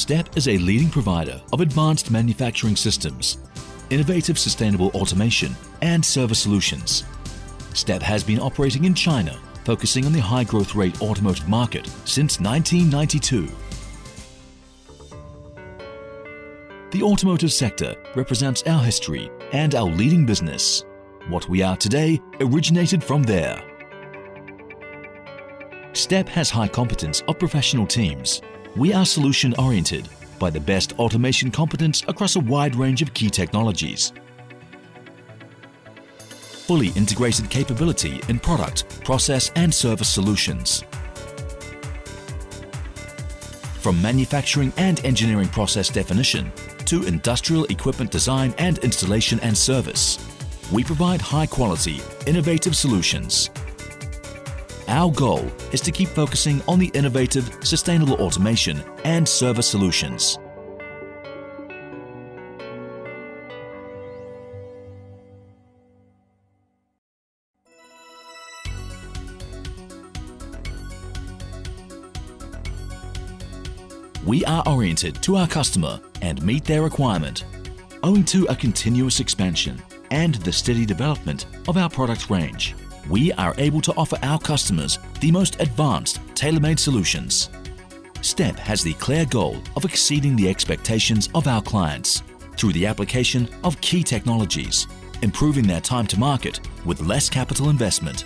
STEP is a leading provider of advanced manufacturing systems, innovative sustainable automation, and service solutions. STEP has been operating in China, focusing on the high growth rate automotive market since 1992. The automotive sector represents our history and our leading business. What we are today originated from there. STEP has high competence of professional teams. We are solution-oriented by the best automation competence across a wide range of key technologies. Fully integrated capability in product, process and service solutions. From manufacturing and engineering process definition to industrial equipment design and installation and service, we provide high-quality, innovative solutions. Our goal is to keep focusing on the innovative, sustainable automation and service solutions. We are oriented to our customer and meet their requirement. Owing to a continuous expansion and the steady development of our product range, we are able to offer our customers the most advanced, tailor-made solutions. STEP has the clear goal of exceeding the expectations of our clients through the application of key technologies, improving their time to market with less capital investment.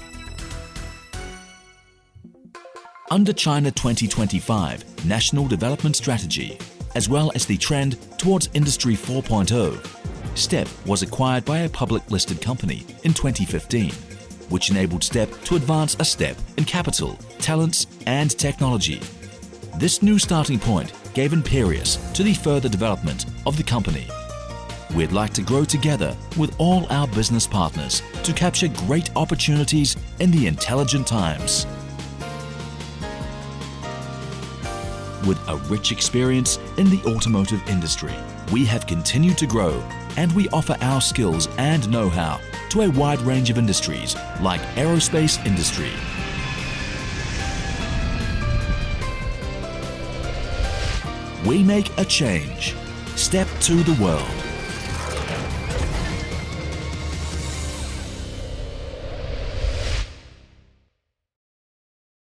Under China 2025 National Development Strategy, as well as the trend towards Industry 4.0, STEP was acquired by a public listed company in 2015, which enabled STEP to advance a step in capital, talents and technology. This new starting point gave impetus to the further development of the company. We'd like to grow together with all our business partners to capture great opportunities in the intelligent times. With a rich experience in the automotive industry, we have continued to grow and we offer our skills and know-how to a wide range of industries like aerospace industry. We make a change. Step to the world.